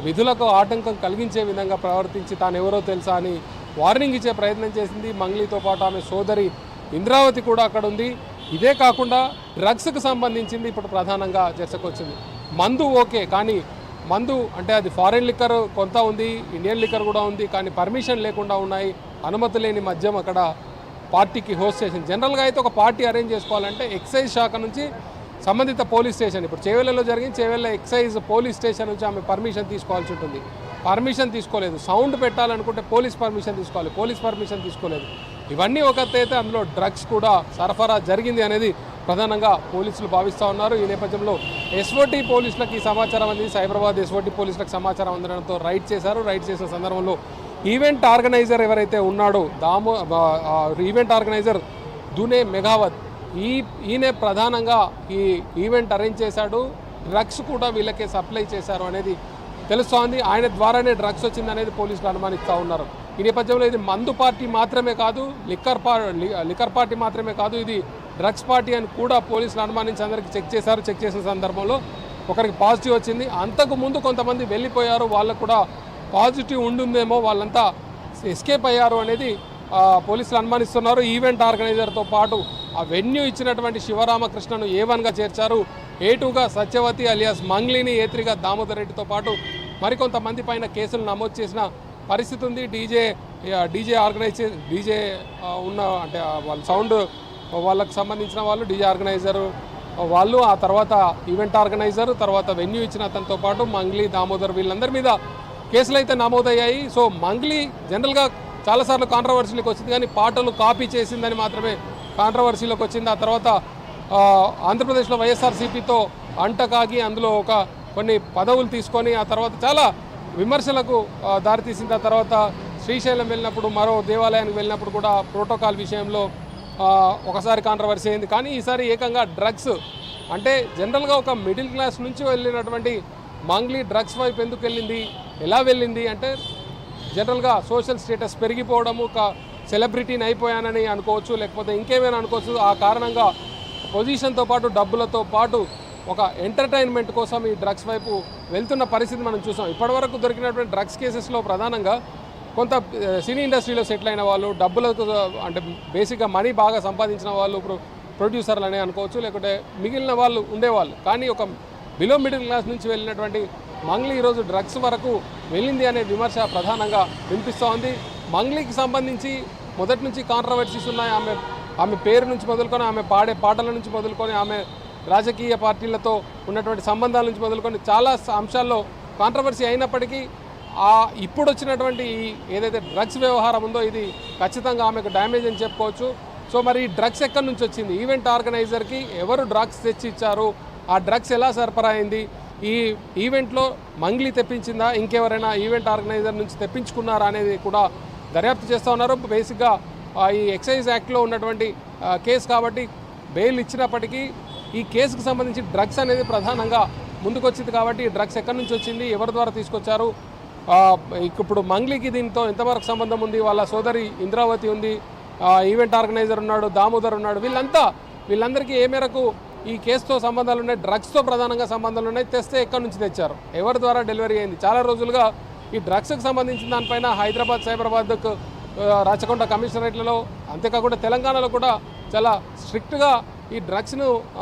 విధులకు ఆటంకం కలిగించే విధంగా ప్రవర్తించి తాను ఎవరో తెలుసా అని వార్నింగ్ ఇచ్చే ప్రయత్నం చేసింది. మంగ్లీతో పాటు ఆమె సోదరి ఇంద్రావతి కూడా అక్కడ ఉంది. ఇదే కాకుండా డ్రగ్స్కి సంబంధించింది ఇప్పుడు ప్రధానంగా చర్చకు వచ్చింది. మందు ఓకే, కానీ మందు అంటే అది ఫారెన్ లిక్కర్ కొంత ఉంది, ఇండియన్ లిక్కర్ కూడా ఉంది, కానీ పర్మిషన్ లేకుండా ఉన్నాయి. అనుమతి లేని మద్యం అక్కడ పార్టీకి హోస్ట్ చేసింది. జనరల్గా అయితే ఒక పార్టీ అరేంజ్ చేసుకోవాలంటే ఎక్సైజ్ శాఖ నుంచి సంబంధిత పోలీస్ స్టేషన్, ఇప్పుడు చేవెళ్ళలో జరిగింది, చేవెళ్ళ ఎక్సైజ్ పోలీస్ స్టేషన్ నుంచి ఆమె పర్మిషన్ తీసుకోవాల్సి ఉంటుంది. పర్మిషన్ తీసుకోలేదు. సౌండ్ పెట్టాలనుకుంటే పోలీస్ పర్మిషన్ తీసుకోవాలి, పోలీస్ పర్మిషన్ తీసుకోలేదు. ఇవన్నీ ఒక అయితే అందులో డ్రగ్స్ కూడా సరఫరా జరిగింది అనేది ప్రధానంగా పోలీసులు భావిస్తూ ఉన్నారు. ఈ నేపథ్యంలో ఎస్ఓటీ పోలీసులకు ఈ సమాచారం అంది. సైబరాబాద్ ఎస్ఓటీ పోలీసులకు సమాచారం అందడంతో రైడ్ చేశారు. రైడ్ చేసిన సందర్భంలో ఈవెంట్ ఆర్గనైజర్ ఎవరైతే ఉన్నాడో ఈవెంట్ ఆర్గనైజర్ దునే మెఘావత్, ఈయనే ప్రధానంగా ఈ ఈవెంట్ అరేంజ్ చేశాడు. డ్రగ్స్ కూడా వీళ్ళకే సప్లై చేశారు అనేది తెలుస్తోంది. ఆయన ద్వారానే డ్రగ్స్ వచ్చిందనేది పోలీసులు అనుమానిస్తూ ఉన్నారు. ఈ నేపథ్యంలో ఇది మందు పార్టీ మాత్రమే కాదు, లిక్కర్ పార్టీ మాత్రమే కాదు, ఇది డ్రగ్స్ పార్టీ అని కూడా పోలీసులు అనుమానించి అందరికీ చెక్ చేశారు. చెక్ చేసిన సందర్భంలో ఒకరికి పాజిటివ్ వచ్చింది. అంతకు ముందు కొంతమంది వెళ్ళిపోయారు, వాళ్ళకు కూడా పాజిటివ్ ఉండుందేమో, వాళ్ళంతా ఎస్కేప్ అయ్యారు అనేది పోలీసులు అనుమానిస్తున్నారు. ఈవెంట్ ఆర్గనైజర్తో పాటు ఆ వెన్యూ ఇచ్చినటువంటి శివరామకృష్ణను A1గా చేర్చారు. A2గా సత్యవతి అలియాస్ మంగ్లీని, A3గా దామోదర్ రెడ్డితో పాటు మరికొంతమంది పైన కేసులు నమోదు చేసిన పరిస్థితి ఉంది. డీజే ఉన్న అంటే వాళ్ళ సౌండ్ వాళ్ళకు సంబంధించిన వాళ్ళు, డీజే ఆర్గనైజరు వాళ్ళు, ఆ తర్వాత ఈవెంట్ ఆర్గనైజర్, తర్వాత వెన్యూ ఇచ్చిన అతనితో పాటు మంగ్లీ, దామోదర్, వీళ్ళందరి మీద కేసులు అయితే నమోదయ్యాయి. సో మంగ్లీ జనరల్గా చాలాసార్లు కాంట్రవర్సీలోకి వచ్చింది, కానీ పాటలు కాపీ చేసిందని మాత్రమే కాంట్రవర్సీలోకి వచ్చింది. ఆ తర్వాత ఆంధ్రప్రదేశ్లో వైఎస్ఆర్సీపీతో అంటకాగి అందులో కొన్ని పదవులు తీసుకొని ఆ తర్వాత చాలా విమర్శలకు దారితీసింది. ఆ తర్వాత శ్రీశైలం వెళ్ళినప్పుడు, మరో దేవాలయానికి వెళ్ళినప్పుడు కూడా ప్రోటోకాల్ విషయంలో ఒకసారి కాంట్రవర్సీ అయింది. కానీ ఈసారి ఏకంగా డ్రగ్స్ అంటే జనరల్గా ఒక మిడిల్ క్లాస్ నుంచి వెళ్ళినటువంటి మంగ్లీ డ్రగ్స్ వైపు ఎందుకు వెళ్ళింది, ఎలా వెళ్ళింది అంటే జనరల్గా సోషల్ స్టేటస్ పెరిగిపోవడము, సెలబ్రిటీని అయిపోయానని అనుకోవచ్చు, లేకపోతే ఇంకేమైనా అనుకోవచ్చు. ఆ కారణంగా పొజిషన్తో పాటు డబ్బులతో పాటు ఒక ఎంటర్టైన్మెంట్ కోసం ఈ డ్రగ్స్ వైపు వెళ్తున్న పరిస్థితి మనం చూసాం. ఇప్పటివరకు దొరికినటువంటి డ్రగ్స్ కేసెస్లో ప్రధానంగా కొంత సినీ ఇండస్ట్రీలో సెటిల్ అయిన వాళ్ళు, డబ్బులకు అంటే బేసిక్గా మనీ బాగా సంపాదించిన వాళ్ళు, ప్రొడ్యూసర్లు అనే అనుకోవచ్చు, లేకుంటే మిగిలిన వాళ్ళు ఉండేవాళ్ళు. కానీ ఒక బిలో మిడిల్ క్లాస్ నుంచి వెళ్ళినటువంటి మంగ్లీ ఈరోజు డ్రగ్స్ వరకు వెళ్ళింది అనే విమర్శ ప్రధానంగా వినిపిస్తూ ఉంది. మంగ్లీకి సంబంధించి మొదటి నుంచి కాంట్రవర్సీస్ ఉన్నాయి. ఆమె పేరు నుంచి మొదలుకొని, ఆమె పాడే పాటల నుంచి మొదలుకొని, ఆమె రాజకీయ పార్టీలతో ఉన్నటువంటి సంబంధాల నుంచి మొదలుకొని చాలా అంశాల్లో కాంట్రవర్సీ అయినప్పటికీ ఇప్పుడు వచ్చినటువంటి ఏదైతే డ్రగ్స్ వ్యవహారం ఉందో ఇది ఖచ్చితంగా ఆమెకు డ్యామేజ్ అని చెప్పుకోవచ్చు. సో మరి ఈ డ్రగ్స్ ఎక్కడి నుంచి వచ్చింది, ఈవెంట్ ఆర్గనైజర్కి ఎవరు డ్రగ్స్ తెచ్చి ఇచ్చారు, ఆ డ్రగ్స్ ఎలా సరఫరా అయింది, ఈ ఈవెంట్లో మంగ్లీ తెప్పించిందా, ఇంకెవరైనా ఈవెంట్ ఆర్గనైజర్ నుంచి తెప్పించుకున్నారా అనేది కూడా దర్యాప్తు చేస్తూ ఉన్నారు. బేసిక్గా ఈ ఎక్సైజ్ యాక్ట్లో ఉన్నటువంటి కేసు కాబట్టి బెయిల్ ఇచ్చినప్పటికీ ఈ కేసుకు సంబంధించి డ్రగ్స్ అనేది ప్రధానంగా ముందుకొచ్చింది. కాబట్టి ఈ డ్రగ్స్ ఎక్కడి నుంచి వచ్చింది, ఎవరి ద్వారా తీసుకొచ్చారు, ఇప్పుడు మంగ్లీకి దీంతో ఎంతవరకు సంబంధం ఉంది, వాళ్ళ సోదరి ఇంద్రావతి ఉంది, ఈవెంట్ ఆర్గనైజర్ ఉన్నాడు, దామోదర్ ఉన్నాడు, వీళ్ళందరికీ ఏ మేరకు ఈ కేసుతో సంబంధాలు ఉన్నాయి, డ్రగ్స్తో ప్రధానంగా సంబంధాలు ఉన్నాయి, తెస్తే ఎక్కడి నుంచి తెచ్చారు, ఎవరి ద్వారా డెలివరీ అయింది. చాలా రోజులుగా ఈ డ్రగ్స్కి సంబంధించిన దానిపైన హైదరాబాద్, సైబరాబాద్కు రాచకొండ కమిషనరేట్లలో, అంతేకాకుండా తెలంగాణలో కూడా చాలా స్ట్రిక్ట్గా ఈ డ్రగ్స్ను